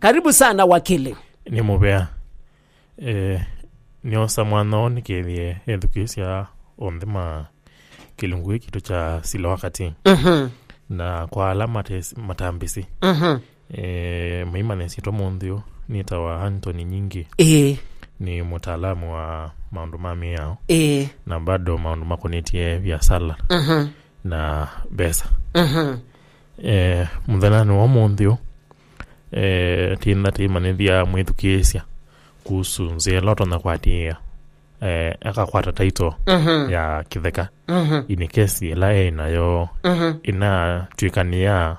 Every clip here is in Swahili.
Karibu sana wakili. Ni mubea. Niosa mwana nikethie edukisia ondema kilungu kitu cha silo wakati. Na kwa alama matambisi. Maimane sito mondio nitawa Anthony Nyingi. Ni mtaalamu wa maundu mami yao. Na bado maundu makonetie vya sala. Na besa. Mudhanani wa mondio tina timanithia mwithukisia kuhusu nzia loto na kwatia akakwata taito ya kitheka ini kesi la inayo ina tuikania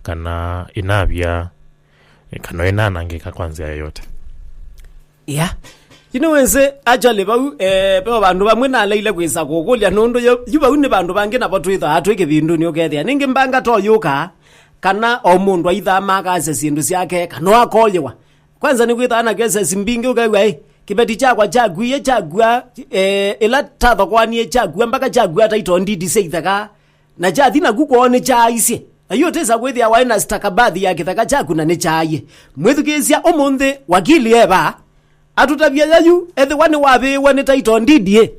kana inavya kana inanangika kwanza yote wenze actually ba bandu bamwe na leile kwisa kokolya nondo yuba une bandu bange na batwitha atweke bindu ni okethia ningi mbanga to yuka kana omundu aitha makaze sindu syake kana akolyewa kwanza ni kwitha ana kese simbingi ukaiwa kibeti chakwa chagwie chagwa ila tatho kwani chagwa mpaka chagwa taito ndidi seithaka na chathina kukoone chaise ayo tesa kwithia waina stakabadhi yake thaka chakuna ne chaye mwithukisia omunthe wakili eba atutabia yayu ethe wani wabe wani taito ndidi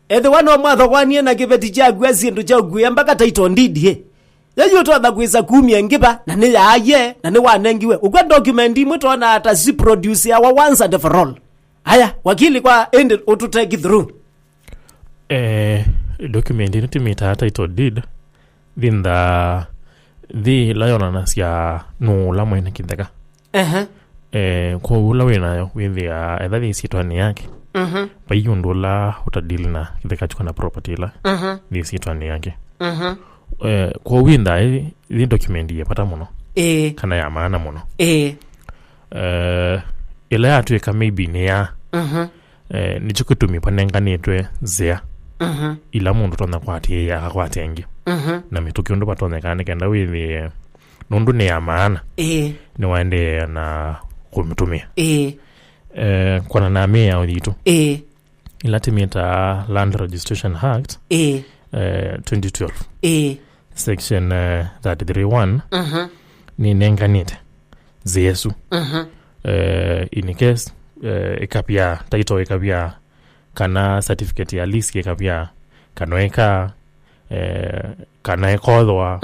ethe wano mwatho kwani na kibeti chagwa sindu chagwa mpaka taito ndidi yayu to kwisa kumia ngiba na ne yaye na ne wanengiwe ukwa document imwe to na ata si producer wa once and for all. Haya wakili kwa end ututake through document ni timita hata ito did then the lion anasia no la mwena kitheka kwa ula wena with the either the sitwani yake bayundula utadili na kitheka chukana property la the sitwani yake kwa winda the document yapata muno kana ya maana muno ila yatu eka maybe ni ya nichukutumi panenganitwe zea ila mundu tona kwati ya kwatenge na mituki ndo patonekane kenda withi nundu ni ya maana ni waende na kumitumia kwa na mea udito ila timita Land Registration Act 2012 section 33(1) ni nenganite zesu in case ekapia taito ekapia kana certificate ya lease ekapia kanoeka kana ekodwa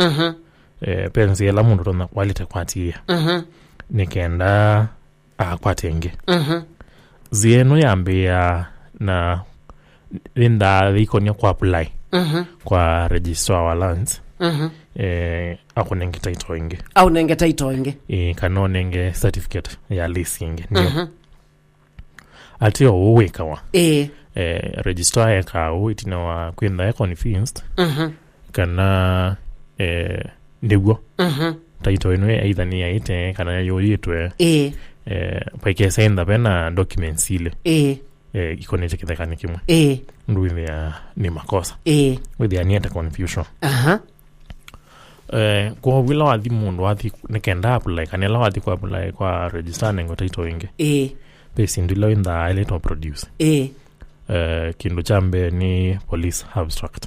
penzi la mundu tona quality kwatia nikenda akwatenge zieno yambia na linda ikonia kwa apply kwa registrar wa lands akunenge taito inge au nenge taito inge kanonenge certificate ya leasing ndio atio uwekawa registrar ya ka itina wa kwenda ya convinced kana ndigwo taito ino either ni yaite kana yoyitwe paike senda bena documents ile ikoneje kithekani kimwe nduwe ya ni makosa with the anieta confusion kwa wila wathi mundu wathi nekenda apply kanela wathi kwa apply kwa register nengo taito inge pesi ndilo inda ile to produce kindu chambe ni police abstract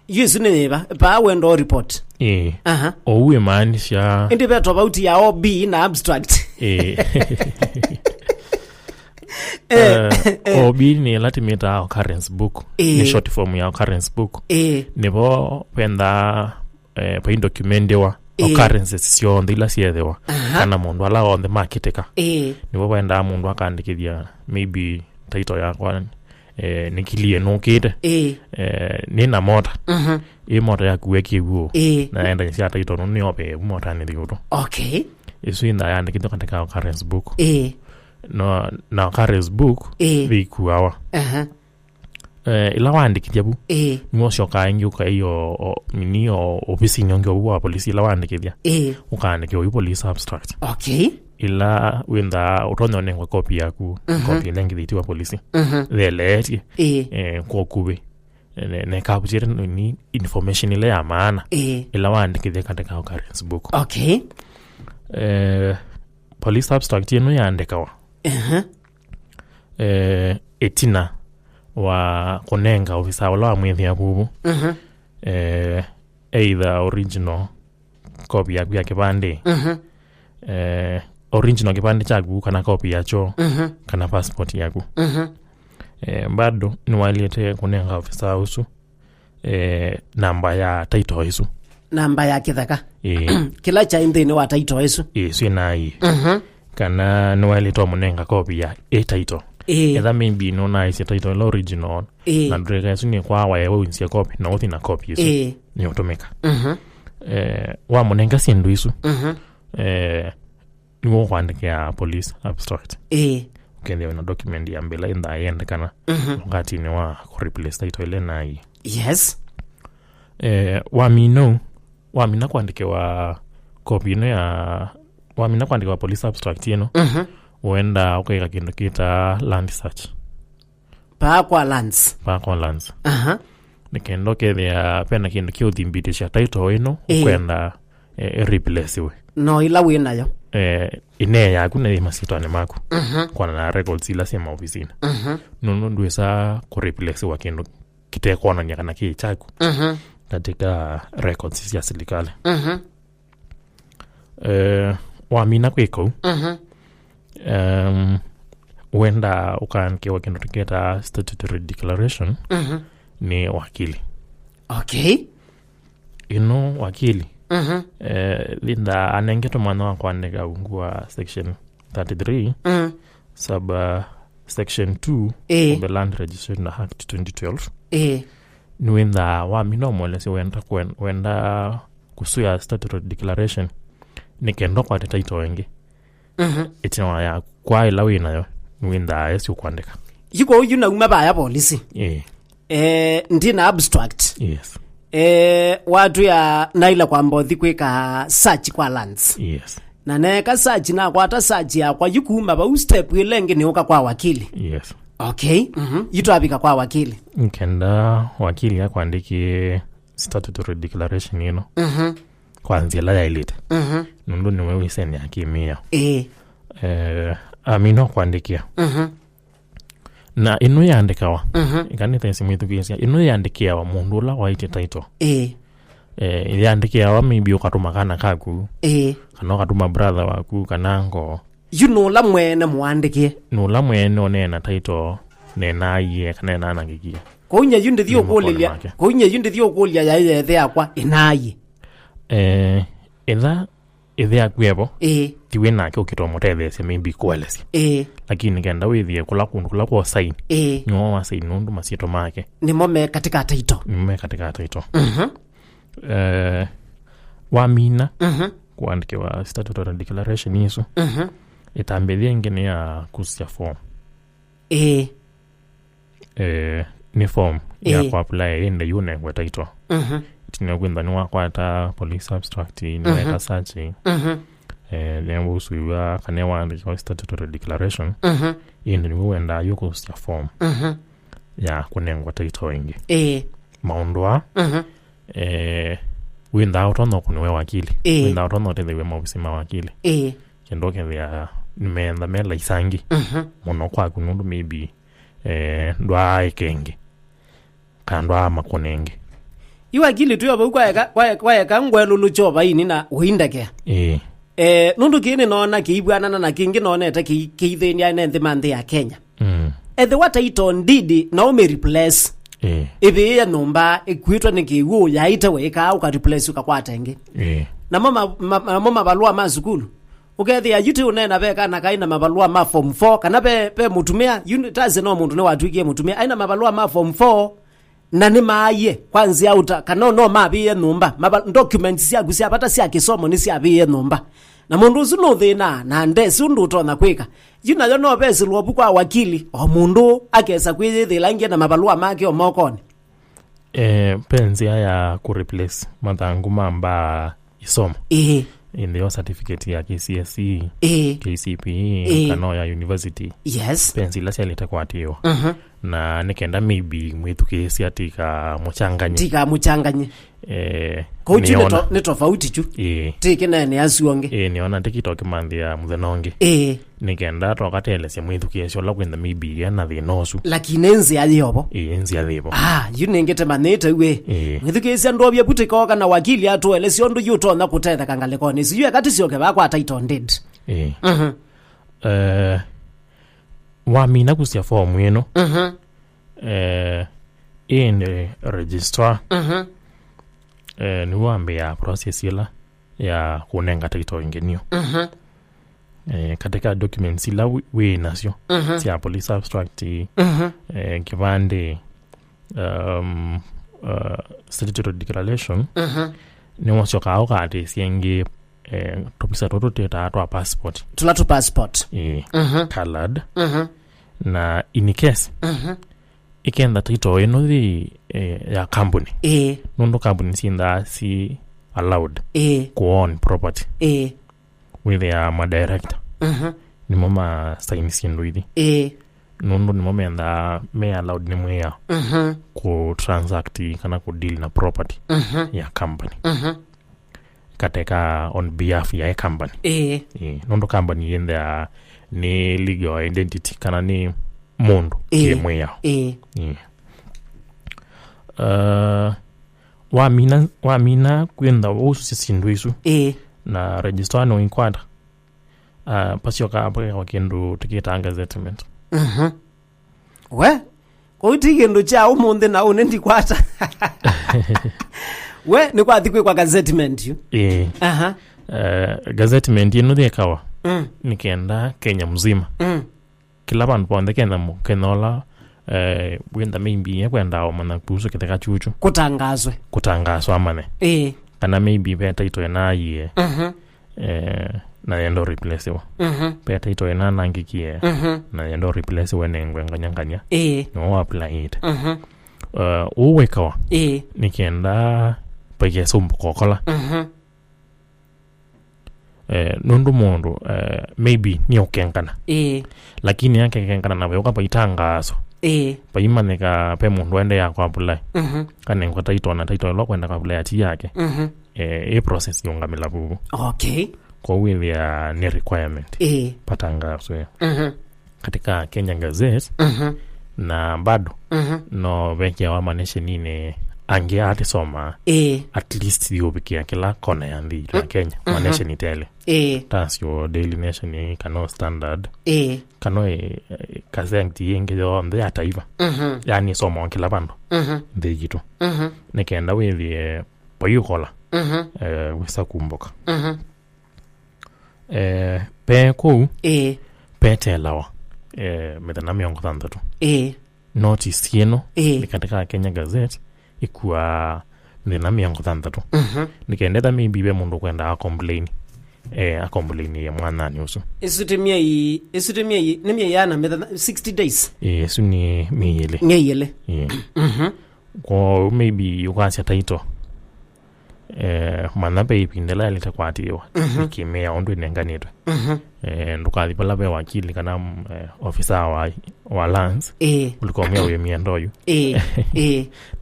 yes neba ba wendo report owe maanisha ndi beto about ya OB na abstract OB ni latimita occurrence book ni short form ya occurrence book nebo penda pa documentewa occurrences sio ndila siedewa kana mundu ala on the market ka nebo penda mundu akandikithia maybe title ya kwa nikilie no kite nina mota mota ya kuweki huo naenda nisia title no niope mota ni diuto isu inda ya ndikito katika occurrence book no na occurrence book vikuawa ila wandikithia bu nimosho kaingi ukaiyo minio ofisi nyongo wa polisi ila wandikithia ukandikio yu police abstract ila wenda utonya nengwa copy yaku copy lengi dhiti wa polisi leleti kwa kube ne kapujire ni information ile ya maana ila wandikithia katika occurrence book police abstract yenu yaandikawa etina wa konenga ofisa wala mwethi abubu either original copy yaku ya kipande original kipande chaku kana copy yacho kana passport yaku bado niwalete kunenga ofisa usu namba ya title isu namba ya kithaka kila cha indini wa title isu swina kana niwalete munenga copy ya title etha maybe no na isi title original na ndrega isu ni kwa wa yewe insia copy na uthi na copy isu ni utumika wa munenga sindu isu niwo kwandika police abstract ukende na document ya mbele inda yende kana wakati ni wa replace title ile na yes wamina kuandikewa copy no ya wamina kuandikewa police abstract yeno uenda ukaika kindu kita land search pa kwa lands nikendo kethia pena kindu kio thimbitisha title ino ukwenda replace we no ila winayo ine yaku na masitwane maku kwa na records ila sema ofisini nono ndwesa ku replace wa kindu kitekona nya kana kichaku katika records ya serikali wamina kwiko wenda ukaandikiwa kindu tuketa statutory declaration ni wakili ino wakili linda anengeto mwana wa kuandika ungua section 33 sub section 2 of the Land Registration Act 2012 nuinda wamina mwelesi wenda kusuya statutory declaration nikendo kwa title wengi itina ya kwa ila winayo nuinda yesi kuandika yuko yuna umaba ya police ndina abstract yes watu ya naila kwa mbothi kweka search kwa lands na neka search na kwa ta search ya kwa yukuma ba step ilenge ni uka kwa wakili yes yitu abika kwa wakili nkenda wakili ya kuandiki statutory declaration yino kwanzia la ya ilite nundu ni wewe seni hakimia amino kuandikia na inu yaandikawa ikanita simu kisia inu yaandikiwa mundu la waite title yaandikiwa maybe ukatuma kana kaku kana ukatuma brother waku kanango la mwene muandike nula mwene onena title nena ye kana nana ngikia konya yunde thio kulia ya yethe akwa inayi ethe akwebo tiwe nake ukitomotethe maybe kwelesi lakini kenda withie kula kundu kula kwa sign nyo wa sign nundu masito make nimo me katika title wamina kuandikiwa statutory declaration yesu itambethia ngene ya kusia form ni form ya kwa apply in the unit wa title tina kwenda ni wakwata police abstract ni weka search lembo suwa kanewa andika statutory declaration indi ni wenda yuko kusia form ya kunengwa title wengi maundwa wenda utono kunwe wakili wenda utono tethewe maofisi wakili kendo kethia nimeenda mela isangi muno kwa kunundu maybe ndwa ikenge kandwa makonenge iwakili tu yabo kwa eka ngwelulu choba ini na uindake nundu kini nona kiibwana na kingi nona eta kiitheni ya nende mande ya Kenya the what title ndidi na ume replace ibi ya numba ekwitwa nikiwo yaita weka uka replace ukakwatenge na mama balua mazukulu ukethia yuti unena beka na kaina mabalua ma form 4 kana pe mutumia taze no mundu ne watwikie mutumia aina mabalua ma form 4 na ni maaye kwanza uta kana no mabiye numba documents sia gusia pata sia kisomo ni sia biye numba na mundu uzuno thina na ndesi undu utona kwika yuna yo no pesi lwobu kwa wakili o mundu akesa kwithi langia na mabalua make o mokoni penzi ya ku replace mathangu mamba isomo in the certificate ya KCSE KCPE kana ya university penzi la sia litakwatiwa na nikenda maybe mwithukisi atika muchanganye ko ni tofauti tu tiki na ni asuonge niona tikitoke mandia muthenonge nikenda tokatelesya mwithukesyo la kwenda mibiria na thinosu lakini enzi aliyobo enzi aliyobo yunengete manete we mwithukesya ndobya butikoka na wakili atuelesyo ndu yutona kutetha kangalekoni siyo akati sioke bakwa title deed wamina kusya form ino in registrar ni wambe ya process ila ya kunenga title ingenio katika documents ila we nasyo sia police abstract kivande statutory declaration ni wasyo kao kati sienge topisa toto teta atwa passport tulatu passport colored na in case ikenda title ino the ya company nondo company sinda si allowed go on property with their director ni mama sign sindu idi nondo ni mama enda me allowed ni mwe ya ku transact kana ku deal na property ya company kateka on behalf ya company nondo company yenda ni legal identity kana ni mundu kimwe ya wamina kwenda usu sindu isu na registrar no inkwada pasio ka apaka wakindu tikitanga settlement we ko tikendo cha umunde na unendi kwata we ni kwa thikwe kwa gazettement yu gazettement ino thekawa nikenda Kenya mzima kila bandu bonde kenda mukenola wenda maybe yakwenda omana kuhusu kitaka chuchu kutangazwa amane kana maybe beta ito na ye na yendo replace wa beta ito na nangikie na yendo replace wa nengwe nganyanganya no apply it uwekawa nikienda pake sombo kokola nundu mundu maybe ni okengana lakini yake kengana na weoka paitangazo paimaneka pe mundu ende ya kwa apply kana ngwa title lo kwenda kwa apply ati yake process yongamela bubu kwa wili ya ni requirement patangazo katika Kenya Gazette na bado no veke wa maneshe nine ange ati soma at least yobikia kila kona ya ndi la Kenya maneshe ni tele tasyo Daily Nation ni kano Standard kano kazengti yenge yo mde ataiva yani soma kila bando de jitu nekenda wevi payukola wisa kumboka peko petelawa medana miongo tandatu notice yeno katika Kenya Gazette ikuwa medana miongo tandatu nikendeta maybe mundu kwenda a complain ya mwana nyuso isutemia nemia yana medana 60 days su ni ngeyele kwa maybe ukasya title manabe ipindela litakwatiwa ikimea ondu nenganitwe ndukathi pala be wakili kana officer wa lands ulikomea uye miendoyu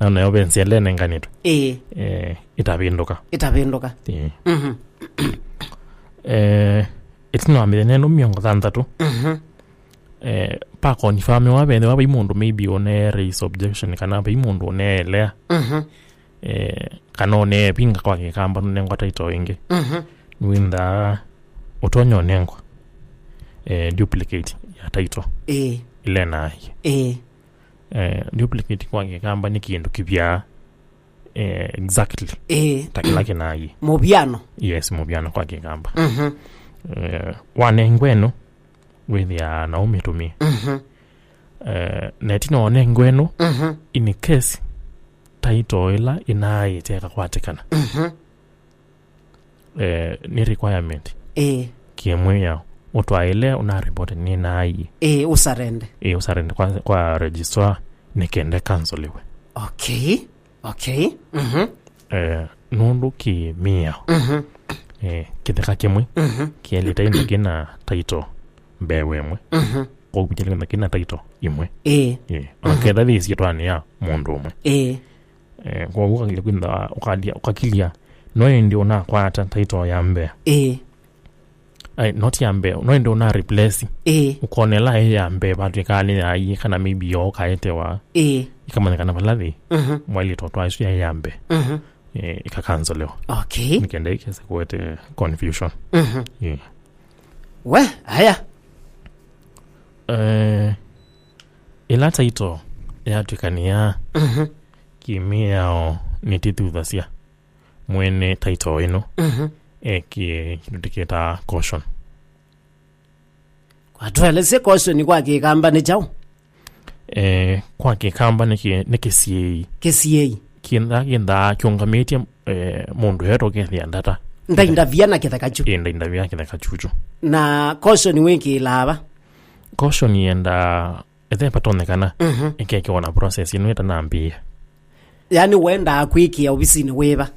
na unayo bensiele nenganitwe itavinduka itino amene no miongo thandatu pa confirm wa bende wa imundu maybe one raise objection kana ba imundu one lea kanone pinga kwa kikamba nengwa title inge winda otonyo nengwa duplicate ya title ile na duplicate kwa kikamba ni kindu kipya exactly takilake na yi mobiano mobiano kwa kikamba wanengweno with ya Naomi to me netino wanengweno in case title ila inaye teka kwatikana ni requirement kiemwe yao utwaile una report ni naye usarende kwa registrar nikende canceliwe nundu ki mia kiteka kimwe kielita ino kina title mbewemwe kwa kujeleka kina title imwe akeda thisi twani ya mundu umwe kwa ukagile kwinda ukadia ukakilia no ndio na kwata title ya mbe not yambe no ndo na replace ukonela yambe batikani ya kana maybe yo kaetewa kama kana baladi mwali totwa isu yambe ikakanzolewa. Okay, nikenda ikese kuwete confusion. We haya ila taito ya tukania kimia ni tituthasia mwene taito ino ki nutiketa caution kwa tueleze caution kwa kikamba ni chao kwa kikamba ni KCA kinda kyongamiti mundu hero kethia ndata ndaindaviana kithakachu ndaindaviana kithakachu na caution winki lava caution yenda ethe patonekana ikeke wana process ino itanambia yani wenda akwiki ya ofisini weba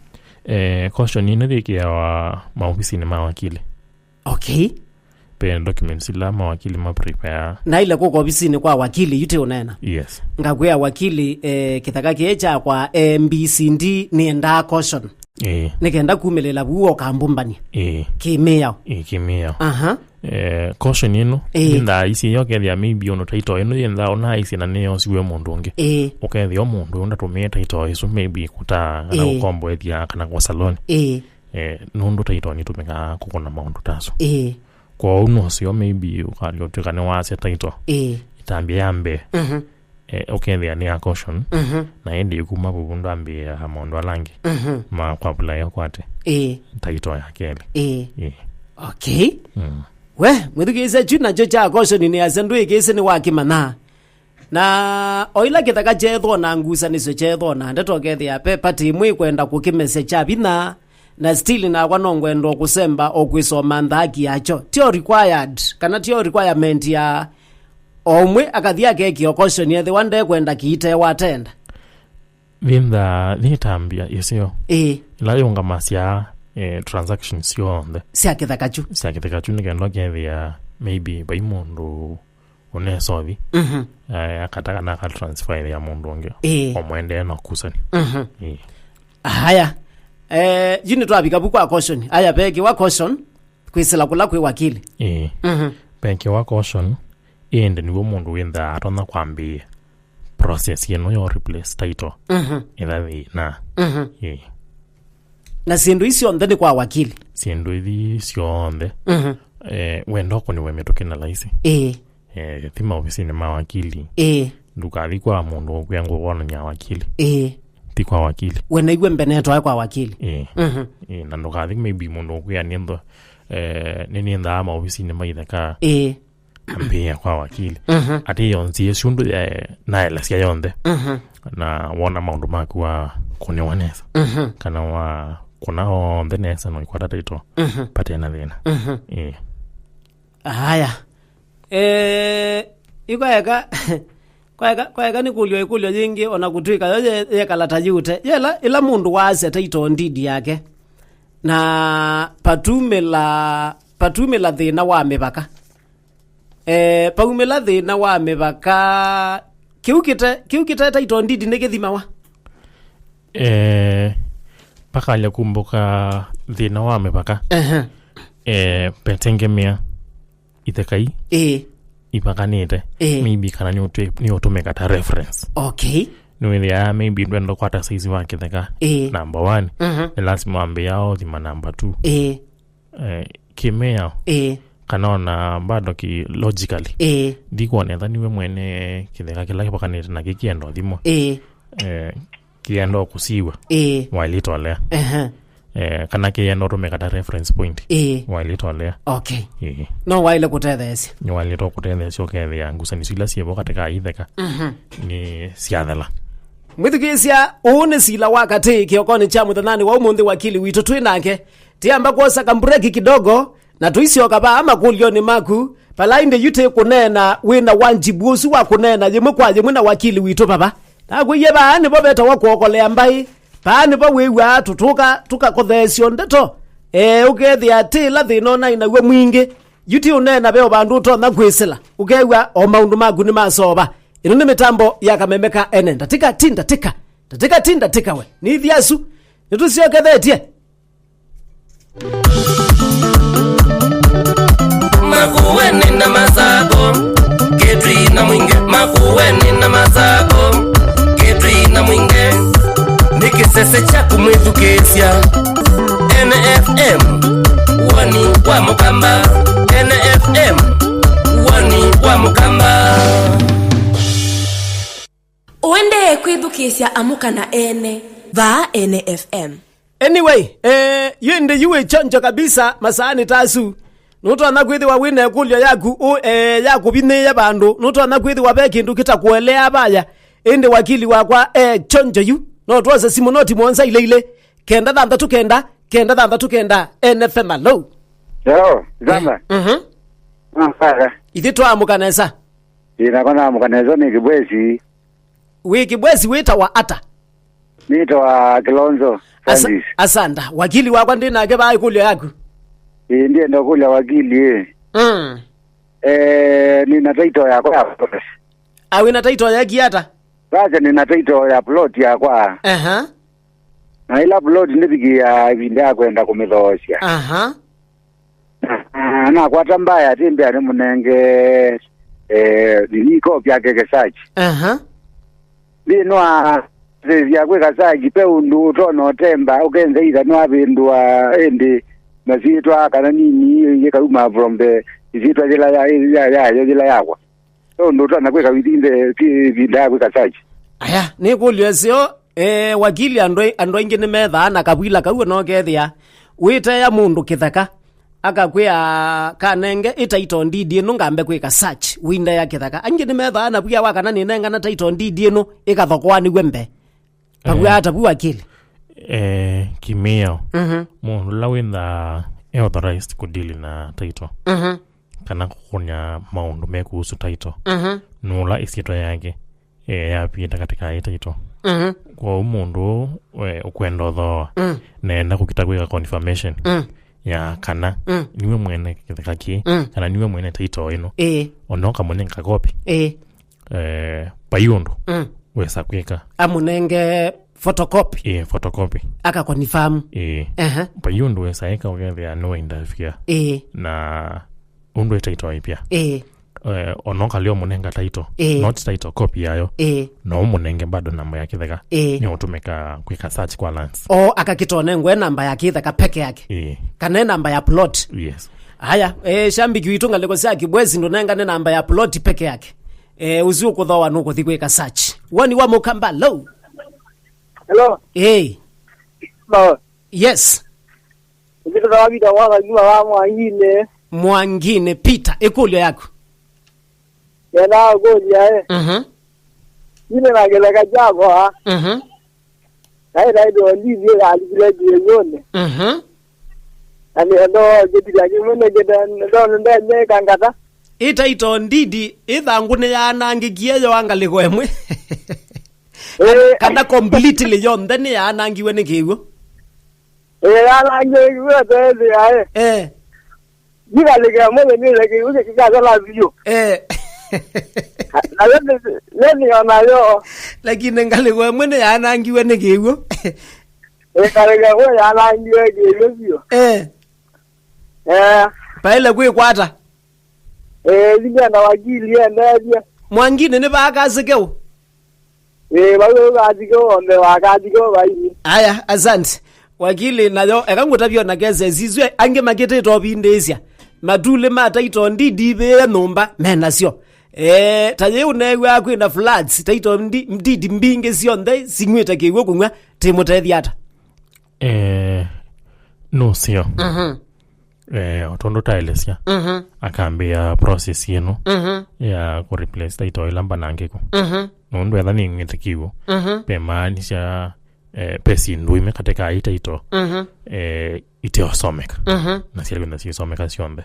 caution ino thikia wa maofisini mawakili. Okay, pe documents la mawakili ma prepare na ile kwa ofisini kwa wakili yute unena. Yes, ngakwe wakili kithaka kiecha kwa MBCD nienda caution nikenda kumelela buo kambumbani kimeo caution ino nda isi yokethia maybe ono taito ino yenda ona isi na neo siwe mundu ungi ukethia o mundu onda tumia taito iso maybe kuta na ukombo ethia kana kwa salon nundu taito ni tumika kukona maundu taso kwa uno sio maybe ukalio tukane wase taito itambia yambe ukethia ni caution na endi kuma bubundu ambia amondo alangi ma kwa bulaya kwate taito ya kele. Okay, we mwithikise chuna cho cha caution ni asendu ikise ni wakimana na oila kithaka chetho na ngusa niso chetho na ndetokethia pepa timu ikwenda kukimese cha bina na still na kwa nongwendo kusemba okwisoma ndaki yacho tio required kana tio requirement ya omwe akathia keki caution yethe wande kwenda kiite watenda vinda nitambia yesio la yonga masia transactions yonde sia kithakachu nikendo kethia maybe by mundu unesothi akataka na ka transfer ya mundu onge omwende na kusani. Haya jini twabika bukwa caution aya peki wa caution kwisela kula kwi wakili peki wa caution ende niwo mundu wenda atona kwambia process yeno yo replace title ila na na sindu isi onde ni kwa wakili sindu isi onde wendo ko ni wemetokena laisi thima ofisini mawakili ndukali kwa mundu okyango wona nya wakili ti kwa wakili wena igwe mbeneto kwa wakili na ndukali maybe mundu okya nindo nini nda ama ofisini maitheka ambia kwa wakili ati yonzi yesundu na ela sia yonde na wona maundu makuwa kunewanesa kana wa kuna onde nesa no ikwata taito patena thina. Haya ikoeka kwaeka ni kulio jingi ona kutwika ye kalata yute yela ila mundu wase taito ndidi yake na patumela thina wa mibaka paumela thina wa mibaka kiukite taito ndidi nikithimawa pakalia kumbuka thina wa mibaka petengemia itekai ipakanite maybe kana ni utumeka ta reference. Okay, nuilia maybe ndwendo kwata size wa kitheka number 1 lazima ambe yao thima number 2 kimea kanona bado ki logically diko nenda niwe mwene kitheka kila kipakanite na kikiendo thimo kiendo kusiwa wailitolea kana kiendo tumeka ta reference point wailitolea. Okay, no waile kutethesi ni wailito kutethesi okethia ngusani sila siebo katika itheka ni siathela mwithikisia une sila wakati kiokoni cha muthanani wa umundi wakili witu twinake tiamba kuosa kambureki kidogo na tuisioka ba ama kulioni maku palainde yute kunena wina wanjibu usu wa kunena yemwe kwa yemwe na wakili witu baba na kuye baani bo beta wakuokolea mbai baani bo wewa tuka kothesio ndeto ukethia tila thino na inawe mwingi yuti unena beo bandu tonda kwisila ukewa o maundu maku ni masoba ino ni mitambo ya kamemeka enenda tika tinda we ni thiasu nitusiokethetie makuweni na mazako ketwi na mwinge nikisese cha kumwithukisya NFM wani wa mukamba NFM wani wa mukamba uende kwithukisya amuka na ene va NFM. Anyway, yende yuwe chonjo kabisa masani tasu. Nuto anakwithi wa wine kulya yaku bine ya bandu. Nuto anakwithi wa beki ndu kita kuelea baya. Ende wakili wakwa chonjo yu. No tuwase simu noti mwonsa ile. Kenda dhanda tukenda NFM alo. Yo, zamba. Fara. Ithi twamukanesa. Kona mukanesa ni Kibwezi. Kibwezi wita wa ata. Nito wa Kilonzo. Asanda, wakili wakwa ndinake bai kulya yaku. Ndiye ndo kulya wakili. Nina title ya kwa. Awina title ya kiata. Sasa nina title ya plot ya kwa. Na ila plot ndipigia ibinda kwenda kumithosya. Na kwa tambaya timbe ani munenge niko byake kesachi. Binwa zya kweka saji pe undu tono temba ukenze ida no abindwa ende nazitwa kana nini yekauma from the izitwa jela ya yakwa undu tona kweka witinde binda kweka saji aya ni kulyesyo wakili ando ingine metha na kabwila kawe no kethia wite ya mundu kithaka akakwia kanenge itaito ndidi eno ngambe kwika search winda ya kithaka angine metha na bua wakana ni nenga na taito ndidi eno ikathokwa wembe Pagua ata bua kili. Kimeo. Mundu la wenda authorized kudili na title. Kana kukunya maundu mekuhusu title. Nula isitwa yake. Ya pita katika title. Kwa mundu ukwenda dhoa. Nenda kukitakweka confirmation. Ya kana niwe mwene kithaki. Kana niwe mwene title ino. Onoka mwene kakopi. Payundu. Wesa kweka amunenge photocopy photocopy aka confirm payundu wesa eka ogethia no indafia na undu itaito ipya onoka leo munenga title not title copy yayo no munenge bado namba ya kitheka ni utumeka kweka search kwa lance akakitonengwe namba ya kitheka peke yake kana namba ya plot. Yes. Haya shambiki witunga leko sia Kibwezi ndo nenga ne namba ya plot peke yake. Uziu kuthoa nuko thikweka search. Wani wa mukamba low. Hello. Hey. Hello. Yes. Ndiko wabida wala juma wa Mwangine Peter ekulyo yako. Yana goja Yine na geleka jabo ha. Dai do ndizi alikile yone. Ani ndo jebila kimene gedan ndo ndene kangata. Itaito ndidi ithangune ya nangikie yo angaliko emwe. Kana completely yonde ni ya nangiwe ni kiwo. Ya nangiwe tete ya. Diga lega mwe ni lege uje kikaza la video. Leni ona yo. Lakini ngaliko emwe ni ya nangiwe ni kiwo. Kalega we ya nangiwe kiwo. Paile kwikwata. Ligana wakili ndia. Mwangine ne bakazikeo. Bakazikeo onde wakazikeo bayi. Aya, asante. Wakili nayo ekangutavyo nageze zizwe ange makete tobindesya. Madule mataito ndidi be nomba menasyo. Taye unewe akwenda floods taito ndidi mbinge sionde singweta kiwo kunwa timothethiata. No sio. Otondo taelesya akambia process yenu ya ku replace title ilamba nangeko nundu etha ni ngetikiwo pema nisha pesi nduime katika itaito ite osomeka na sile na si someka siombe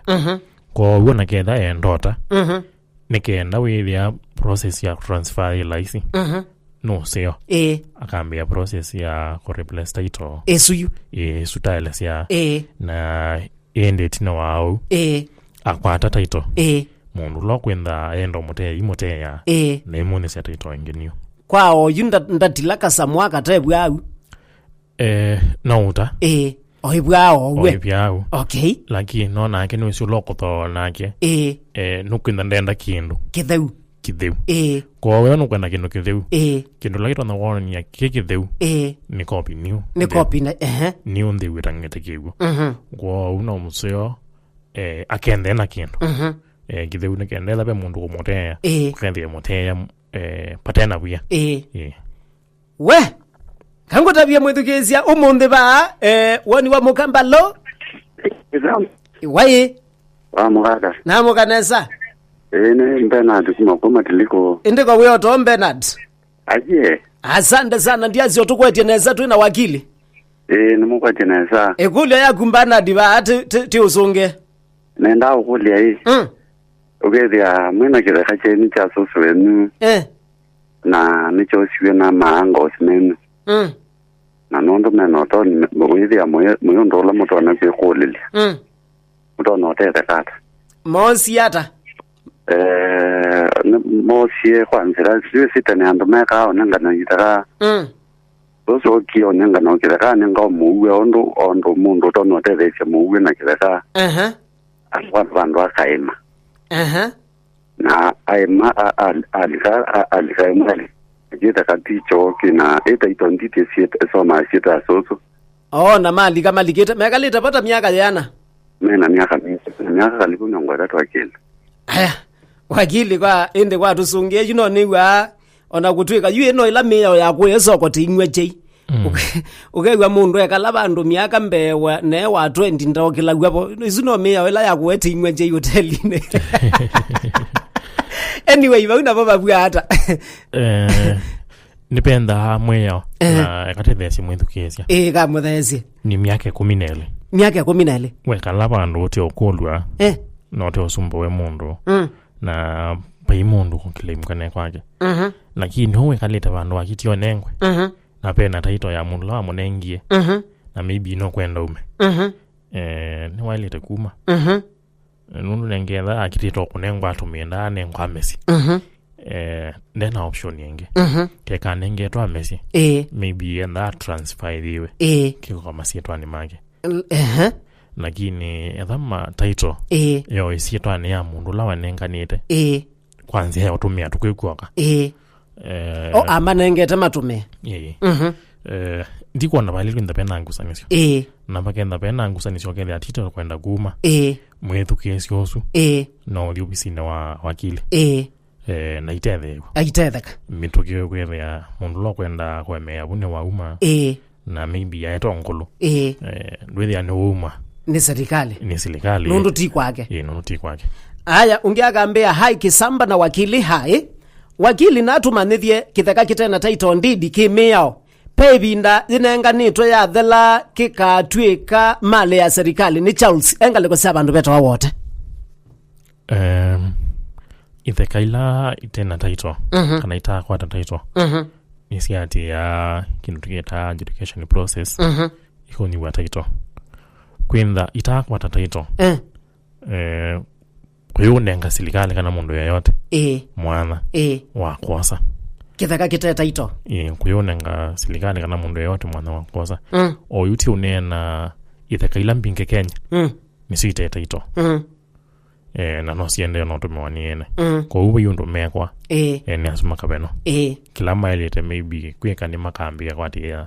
kwa wona kenda endota nikenda withia process ya transfer license no sio akambia process ya ku replace title esuyu sutaelesya na ende tina wao akwata taito mundu lo kwenda endo mote imote ya na imone se taito engenio kwao yunda ndatilaka samwaka tebwa au nauta oibwao we oibwao okay lakini no nake no isu lokotho nake nukwenda ndenda kindu kitheu kitheu kwa wewe no kwenda kindu kitheu kindu laito na wona ya kitheu ni copy new na new ndi witangete kigu kwa una museo akende na kindu kitheu ne kende la be mundu kumotea kende motea patena buya we kango tabia mwethukezia umunthe ba woni wa mukamba lo wae wa mugaka na mukanesa ne Bernard kuma koma tiliko ndiko wewe to Bernard aje asante sana ndiazi otukwetie nesa twina wakili nimukwetie nesa kule ya kumbana diba ti usunge nenda ukulia hii ugethia mwina kireka cheni cha susu wenu na nicho siwe na maanga osimenu na nondo meno to ugethia moyo ndola muto na kwekulilia muto no tete kata mosi ata mosi kwanzira siwe sitani ando meka onanga na itara so kio nanga no kireka nanga muwe ondo mundo to no tete che muwe na kireka vandu akaima na aima alikaimali jeta katicho kina eta itondite sieta soma sieta soso na mali kama likita mekalita pata miaka yana mena miaka kalibu nyongwa tatu wakili wakili kwa ende kwa tusungie niwa ona kutwika yu ino ila meya yakwe soko tingwe chei ukegwa mundu ekala bandu miaka mbewa ne wa 20 ndokila gwapo izino meya ila yakwe tingwe chei hoteline anyway bauna baba bwa hata nipenda mweyo na katethesi mwithukezia kamuthesi ni miaka 14 wekala bandu ote okulwa no te osumbo we mundu na pai mundu kukilimkane kwake lakini huwe kaleta bandu wakitio nengwe na pena taito ya mundu la munengie na maybe no kwenda ume ni wailete kuma nundu nengeza akitito kunengwa atumienda nengwa mesi nena option yenge keka nenge to amesi maybe and that transfer diwe kiko kama sietwani make lakini edhama title yo isietwani ya mundu la wanenganite kwanza ya utumia tukwikuoka ama nengete matume ndiko na bali kwenda pena ngusanisyo na bakenda pena ngusanisyo kele atito kwenda guma mwethu kesi osu no liubisine wa wakili na itetheka mitokio kwere ya mundu lo kwenda kwemea bune wa uma na maybe ya etongolo ndwethi ya uma ni serikali nundu ti kwake nundu ti kwake aya ungiagambia hai kisamba na wakili hai wakili natumanithie kitheka kitena title ndidi kimeo pebinda zinenganitwe ya thela kikatwika mali ya serikali ni Charles engaliko sia bandu beto wote ithekaila itena title kana itakwa title nisiati ya kintu kigeta education process iko ni wa title kwenda itakwa title kuyunenga serikali kana mundu yoyote mwana wa kosa kitheka kiteta title kuyunenga serikali kana mundu yoyote mwana wa kosa oyuti unena ithekaila mpinge Kenya nisite title na no siende no tumewaniene kwa uwe yundu mekwa ni asuma kabeno kila mailete maybe kweka ni makambia kwati ya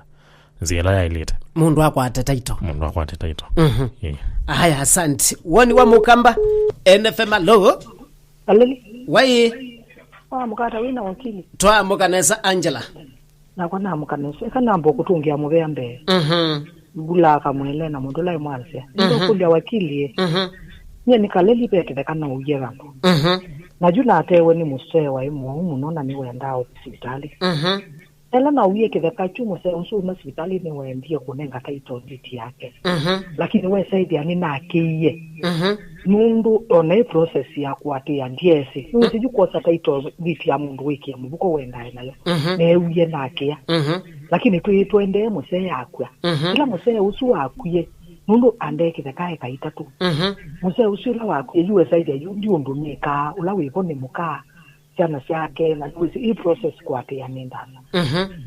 zela ya ilete mundu wako atetaito haya asante woni wa mukamba NFM alo alili wai mukata wina wakili twa mukanesa Angela na kwana mukanesa kana mbo kutungia mubea mbe bula kamwele na mundu lai mwanse ndo kulia wakili nye nikaleli peke kana ujera najula atewe ni musewa imu munona ni wenda hospitali ela na uye kitheka chumo se unsu hospitali ni wendie kunenga title deed yake lakini we saidi ani na akiye mundu one process ya kuatia ndiesi usiju kosa title deed ya mundu wiki ya mubuko wenda nayo ne uye na akia lakini tuende muse yakwa ila muse usu akuye mundu andeke thekae kaitatu muse usu la wakwa yuwe saidi ya ndio ndumika ula wibone muka sana yake na hii process kuatia nendana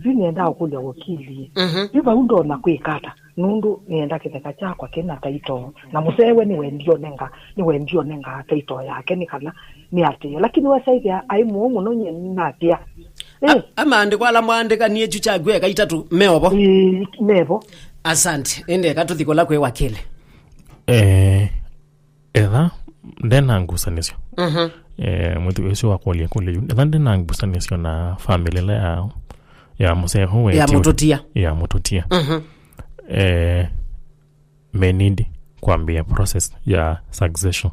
nenda kuja wakili yuba undo na kuikata nundu nienda kitheka chakwa kina taito na musewe ni wendio nenga taito yake ni kana ni atia lakini wasaithia aimu muno nyina atia amandiko ala mwandika nie chucha gwe kaitatu meobo mevo. Asante ende katuthiko la kwe wakile etha ndena ngusanisyo muthiwecio wa kwalia kule etha ndena ngusanisyo na family la ya museho we ya mutotia menidi kwambia process ya succession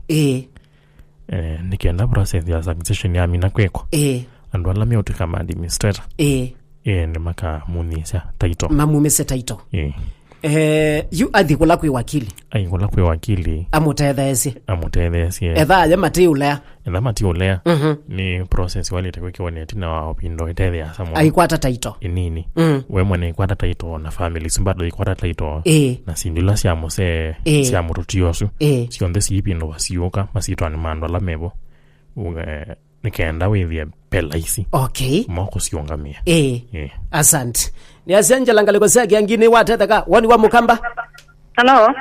nikienda process ya succession ya mina kweko andu ala miuti kama administrator ni maka munisa taito mamumese taito yu athikula kwi wakili athikula kwi wakili amutethesi etha ya matiulea ni process walite kwikiwaneti na wapindo itethia samwa aikwata taito inini we mwene ikwata taito na family simbado ikwata taito na sindula cia muse cia murutiosu cionthe ciipindo wasiuka masitwa ni mando ala mebo nikenda withie pelaisi moko ciongamia asante ni asianjala ngaliko saki angine watetheka wani wa mukamba hello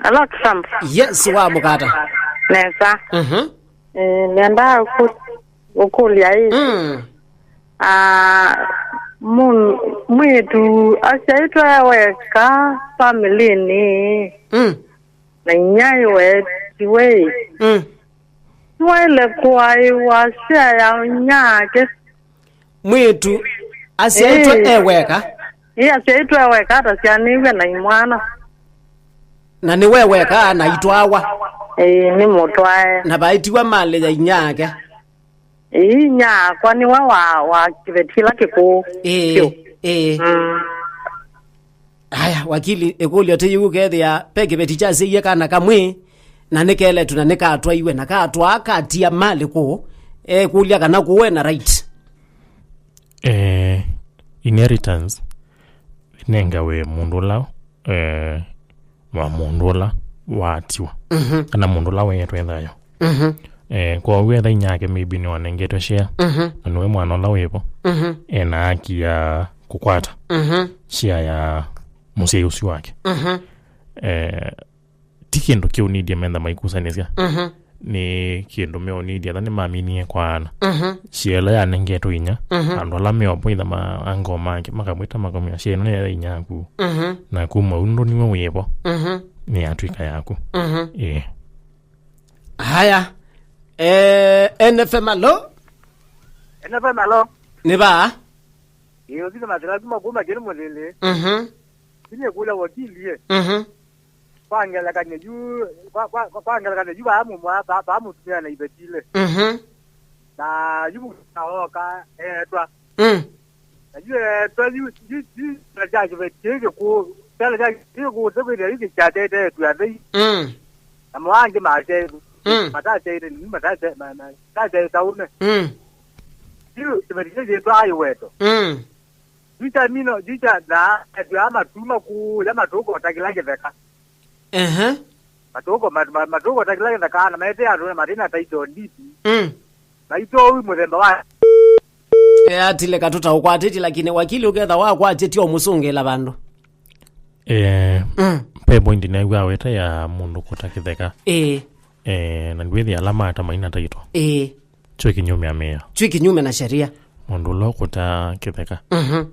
hello Kisamba yes wa mukata nesa nenda ukulia hii mwitu asiaitwa weka familini na nyai wetiwei wele kuwai wasia ya nyake mwitu asiaitwa eweka asiaitwa eweka hata sianiwe na imwana na ni weweka na itwawa ni mutwae na baitiwa mali ya inyake nya kwani wa kivetila kiku haya wakili ekuli ate yugu kethia peke beticha siye kana kamwe na nikele tuna nikatwa iwe na katwa akatia mali ku kulia kana kuwe na right inheritance nenga we mundula wa mundula watiwa kana mundula we twethayo kwa wetha inyake maybe ni wanengetwe share na we mwana la wepo na haki ya kukwata share ya musei usi wake tikiendo kiu nidia menda maikusanisia ni kiendo meo nidia thani maminie kwa ana shiela ya nengetwe inya andu ala meo poitha ma ango make makamwita makamia share no ya inyaku na kuma undo niwe wepo ni atwika yaku haya NFM alo ni ba iyo zile madara kuma kuma jeni mulele sine kula wakili pangela kanye juu bamu bamu tumia na ibetile na yubu kaoka twa najue twa yu na jaji betile ku tala jaji ku tebele hizi chate tu ya dei na mwange maje mataje ni mataje taune yu tebele twa ayo weto vitamino jicha na ama tuma ku ya matoko takilage veka matoko takilage veka na mete ya marina taito nditi na ito huyu mthemba wa atile katuta ukwatiti lakini wakili uketha wa kwatiti omusungela bandu pebo ndi na iwa weta ya mundu kutakitheka na ndwithi alama ata maina taito chwe kinyume na sheria mundu lo kutakitheka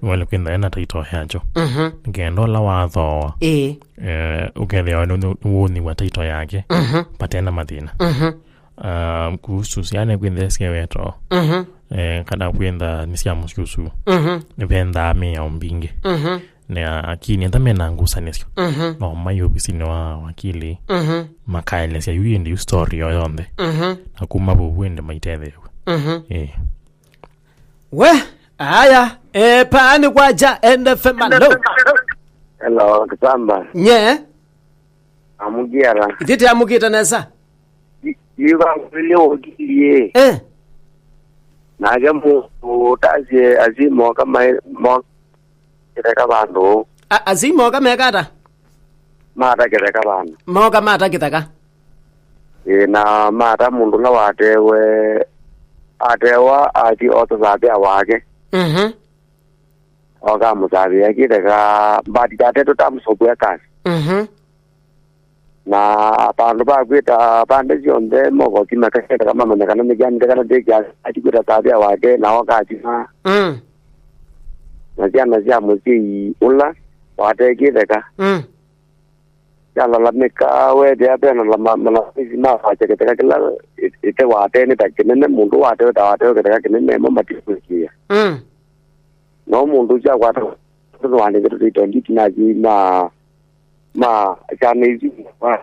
wale kwenda ena taito yacho ngendo la watho ukethia woni wa taito yake patena mathina kuhusu siane kwenda sia weto kada kwenda nisia muskusu nipenda ame ya umbinge na akini ndamena ngusanisyo no mayo bisino wa wakili makaile sia yuindi you story yoyonde akuma bubwende maitethwe we haya paani kwaja NFM alo hello Kisamba nye amugiara itete amugita nesa yiwa kwile wakili na jamu utaje azimo kama mo kireka bandu azimo kama ekata mata kireka bandu moka mata kitaka na mata mundu la watewa ati oto zabe awake oga mutabi yakiteka badi tateto tamsobu yakasi na pandu bakwita pande cionthe mogoti makaseta kama manekana mejanire kana dekia atikwita tabia wake na wakatima na ciana cia mucii ula watekitheka yalalamika wethe apena malamisi mawacheketeka kila ite wateni takinene mundu wate keteka kinene mamatikuikia no mundu ciakwata wanekete tuitonditi naci chana izi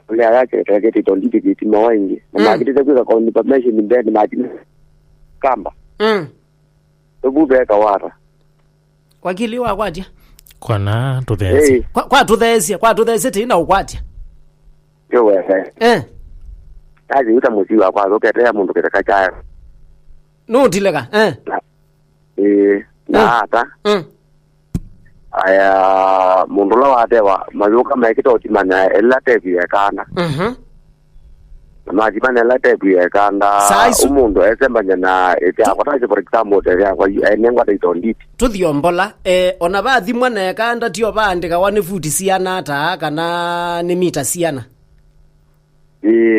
le yake tekete tonditi kitima wengi na makitete kwika kwa information mbele majini kamba tububeka wara wakili wa kwatia kwana tuthesi kwa tuthesi tina ukwatia yo wewe aje uta musiwa kwa roketea mundu keteka chaya no tileka na ata aya mundu la watewa mayuka mekito timana ela tebi yakana na jimana ela tebi yakanda umundu esembanya na ete akotaje for example ete yakwa enengwa taitonditi tuthiombola ona bathimwa na yakanda tio bandika wane futi siana ata kana ni mita siana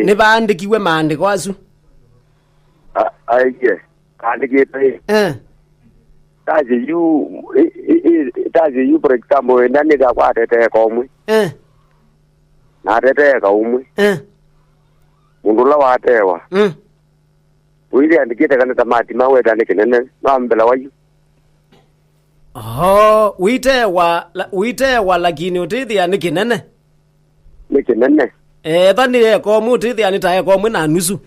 ni bandikiwe maandiko asu aye andikite tazi yu for example ndani ka kwa tete komwe na tete ka umwe mundu la watewa wili andikite kana tamati mawe ndani kinene ngambela wayu uitewa lakini utithia ni kinene thani komu utithia ni tae komwe na nusu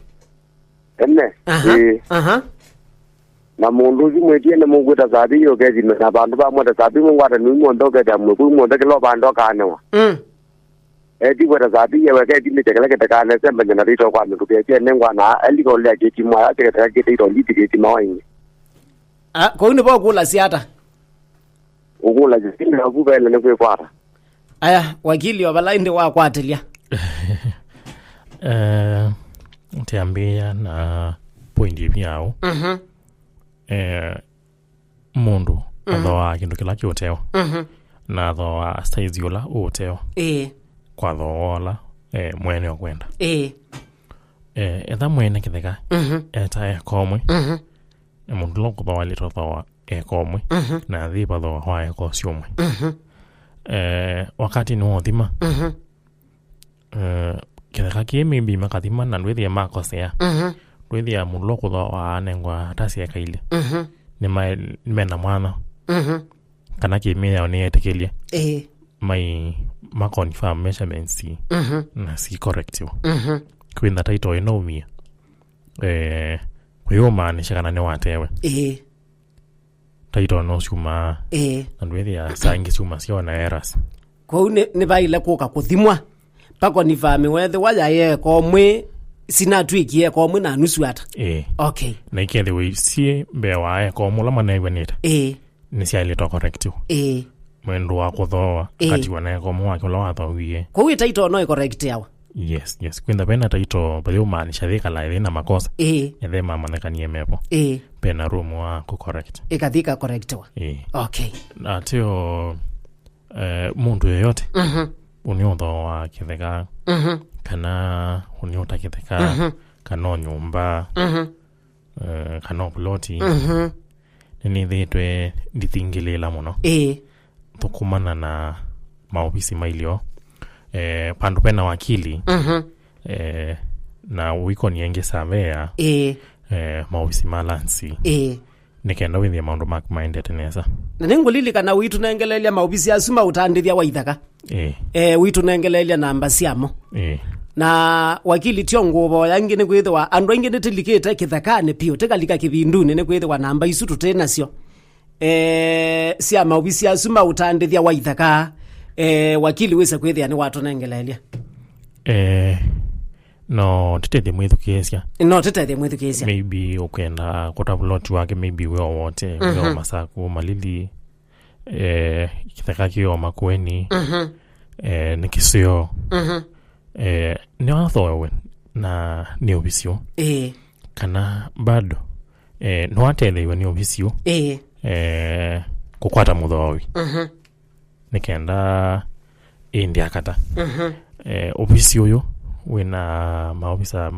na mundu zimwetie ne mungwita sabi yo kezi na bandu ba mwata sabi mungwata ni mondo ke jamwe ku mondo ke lo bando kanewa eti kwata sabi yewe ke dimi tekele ke tekane semba nyana rito kwa mtu ke nengwa na aliko le ke timwa ya ke tekele ke rito liti ke timwa ingi ko ni bo kula siata ukula jisini na kubele ne kwara aya wakili wa balainde wa kwatelia tiambia na pointi yao mundu athoa kindu kila kiuteo na athoa size yola uteo kwa thola mwene okwenda etha mwene kitheka eta komwe mundu lo kuthoa lito thoa komwe na thipa thoa hwa ko ciomwe wakati ni wothima kitheka kimimbi makathima na ndwithia makosea ndwithia mundu lo kuthoa anengwa tasieka ile ni mena mwana kana kimia ni etekelie my confirm measurements na si correct kwenda title ino umia kwa hiyo maana shikana ne watewe title no suma ndwethia sangi suma sio na errors kwa ne baile kuka kuthimwa pako ni fami wethe waya ye komwe sina twikie komwe na nusu ata okay na ikethe we sie bewa ye komwe la manewe neta ni sia ile to correct mwendo wa kuthoa kati wana komwe wake la wathowie kwa hiyo title no correct yawa yes kwenda pena title bali umaanisha thika la ina makosa yathe mama nekanie mepo pena room wa ku correct ikathika correct wa okay na tio mundu yoyote uniotho wa kitheka kana uniota kitheka kana nyumba kana ploti ni thitwe ndithingilela muno tukumana na maofisi mailio pandu pena wakili na wiko nienge surveyor maofisi malansi nikenda withia maundu mak minded nesa na ningulili kana witu nengelelia maofisi asuma utandithia waithaka witu nengelelia namba siamo na wakili tio ngubo yangi ni kwithwa andu aingi nitilikite kithakane pio tekalika kibinduni ni kwithwa namba isu tutena sio sia maofisi asuma utandithia waithaka wakili wese kwithia ni watu nengelelia no tete mwithukiesya maybe ukenda kota plot wake maybe we wote we masaku malili kithaka kio makweni nikisio ni wathowe na ni obisio kana bado no atelewe ni obisio kukwata muthowi nikenda india kata ofisi uyu wina maofisa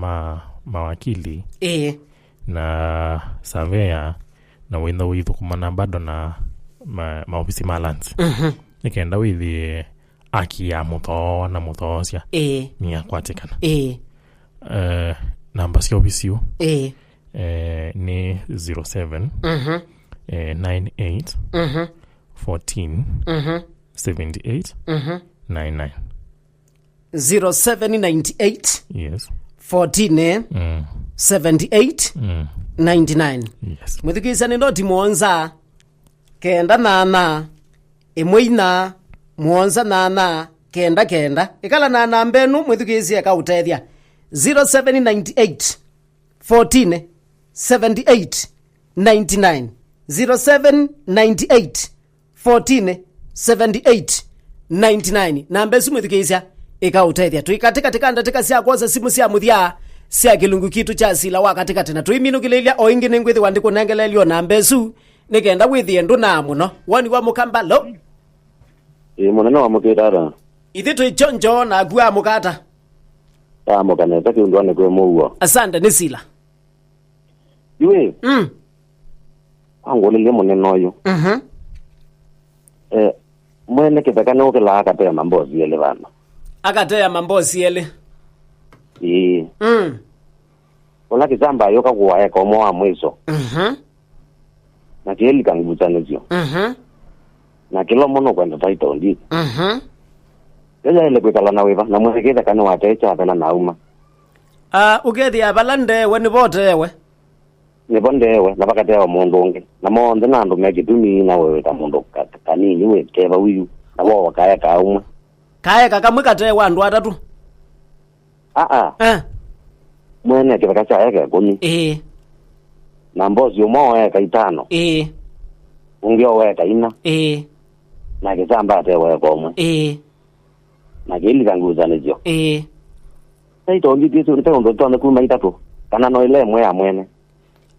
mawakili na surveyor na wina withukumana bado na maofisi malance nikenda withi aki ya mutho na muthocia ni akwatikana namba cia ofisi u ni 07 98 14 78 99 0798 yes 14 78 99 yes mwithikisani ndoti muonza kenda nana imwina muonza nana kenda kenda ikala nana mbenu mwithikisia kautethia 0798 14 78 99 0798 14 78 99 namba simu thikisia ikautethia tuikatika ndatika cia kwanza simu cia muthia cia kilungu kitu cha sila wakatikati na tuiminukilelia o ingi ningwithi wandiko nengelelio namba su nikenda withie ndu na muno woni wa mukambalo munene wa mukirara ithi tuichonjo na gua mukata mukaneta kiundu ane kwe muwa asante ni sila iwe angolile munene oyu mwene kithekane ukila akatea mambozi ele bana akatea mambozi ele ola kizamba yoka kuwae komo wa mwiso na kieli kangubutanizio na kilo mono kwenda taito ndi yaja ile kwikala na weva na mwene kithekane watecha apela na uma ugethi abalande weni botewe nibondewe na bakatewa mundu ungi na monde na andu megitumi na wewe ta mundu kanini we keva uyu na wo wakaya ka umwe kaya kakamwe katewa andu atatu mwene kiveka cha yake kumi na mbozi umo weka 5 ungio weka 4 na kizamba atewe komwe na kili kanguza nizio taito ndi kitu nitao ndo tone kuma 3 kana no ile mwe ya mwene.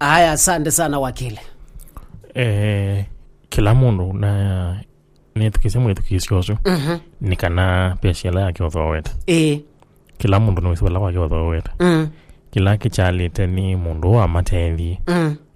Aya, asante sana wakili. Kila mundu na netukise mwetukisyoso nikana pesiala yake othoweta kila mundu nwisibala wake othoweta kila kichalite ni mundu wa matethi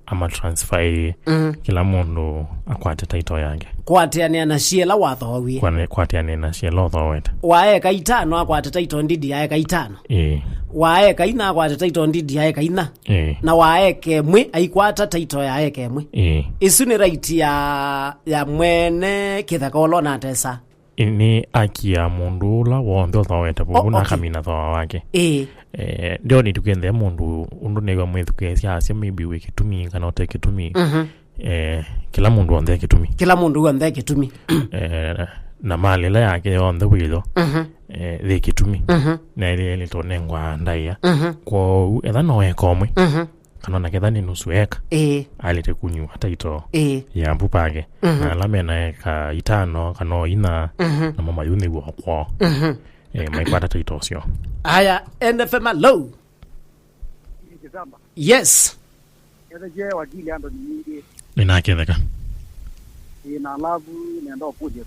ama transfer kila mundu akwate taito yake kwatiania na shiela wathowie kwatiania na shiela othoweta waeka 5 akwate taito ndidi yaeka 5 waeka 4 akwate taito ndidi yaeka 4 na waeke mwe aikwata taito yaeke mwe isu ni right ya mwene kithaka olona tesa ni akia mundu la wonthe othoweta bu na kamina thoa wake ndio ni tukende mundu undu nego mwithukesia asia maybe we kitumi kana otekitumi kila mundu onthe kitumi na mali la yake onthe wilo the kitumi na ile tonengwa ndaia kwa etha no ekomwe kana na ketha ni nusu eka alite kunyu hata ito ya mpupage na lamena eka 5 kana 4 na mama yuni kwa maikwata taito sio aya NFM low yes je wakili ando ni nyingi ninaketheka ina lavu nenda kuje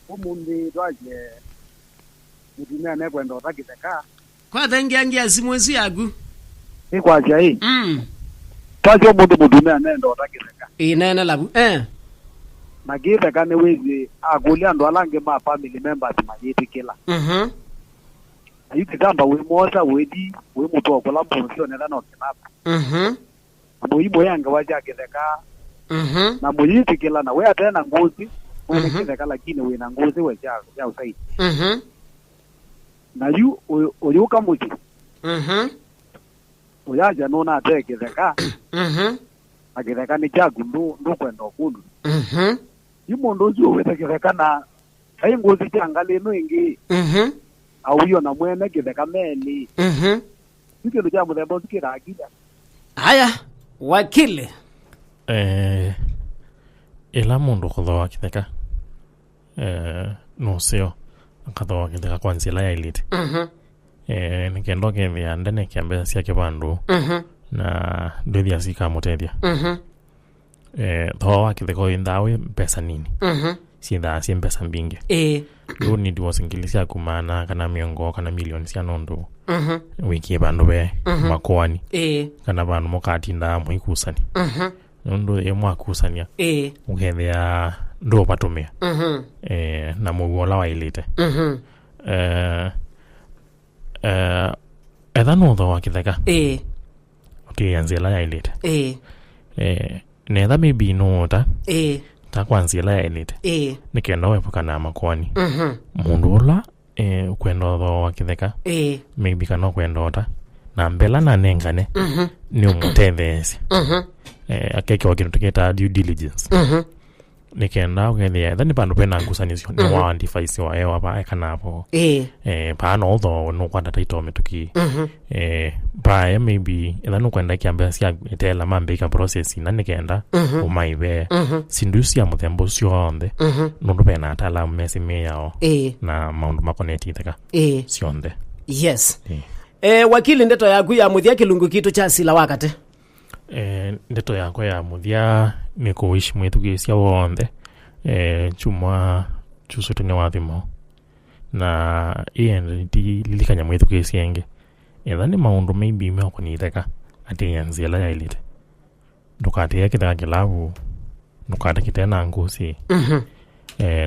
umundi twaje mutumia ne kwenda utakiteka kwa thengia simwezi yagu ikwacha hii twaje mundu mutumia nenda utakiteka inene lavu na giteka ne wezi aguli ando alange ma family members majiti kila ayuti kamba we mota wedi we mutu okola mbusio nenda no kinapa muibo yanga waja kiteka na muyiti kila na we atena ngozi wene kiteka lakini we na ngozi we ya usaidi na yu oyuka muti oyaja nona ateke kiteka akiteka ni chagu ndo kwenda okundu yumondo uju we kiteka na ai ngozi changale no ingi au hiyo na mwene kiteka meli Sikio ndio jambo la sikira akida. Haya, wakili. Ela mundu kuthoa kitheka. No seo. Akathoa kitheka kwa nzila ya elite. Nikendo kevya ndene kiambia sia kibandu. Na ndothi asika mutethia. tho wakitheko indawe pesa nini si pesa mbingi yu ni diwo ngilisia kumana kana miongo kana milioni cia nondu wiki bandu be makwani kana bandu mokati nda muikusani nondu mwakusania ukethia ndo patumia na muwola wailite etha no tho wakitheka ukianzia la yailite netha maybe no ta kwanzia la yailite nikenda wepuka na makwani mundu ula ukwenda tho wakitheka maybe kana kwenda ota na mbela na nengane ni umutethesi akeke wakintu tuketa due diligence nikenda ukethia thani pandu pena ngusanisio ni wa device wa ewa ba ekanapo pa no tho no kwanda taito metuki pa maybe thani kwenda kiambia sia etela mambe ka process na nikenda umaibe sindusi ya muthembo cionde nundu pena atala mesime yao na maundu makoneti theka cionde yes wakili ndeto yaku ya muthia kilungu kitu cha sila wakate ndeto yako ya muthia ni kuishi mwithukia wonde chumwa chusutu ni wathimo na ndi lilikanya mwithukia sienge ethani maundu maybe meko ni theka ati yanzia la yailite ndukate yakithaka kilavu ndukate kitena ngusi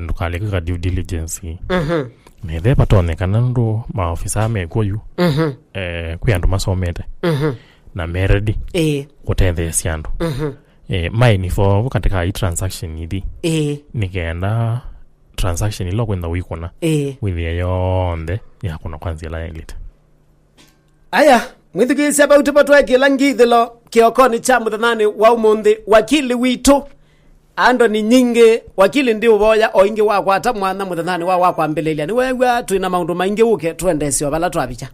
ndukale ka due diligence nethe patonekana ndu maofisa mekuyu kuyandu masomete na meredi kutethea siandu maini for katika hii transaction idi nikenda transaction ilo kwenda wikuna withia yonde ya kuna kwanzia la elite aya mwithugisi about patwa kila ngithilo kiokoni cha muthanani wa umuthi wakili witu ando ni nyingi wakili ndi uboya o ingi wa kwata mwana muthanani wa kwambelelia ni wewe twina maundu maingi uke twendesio bala twabicha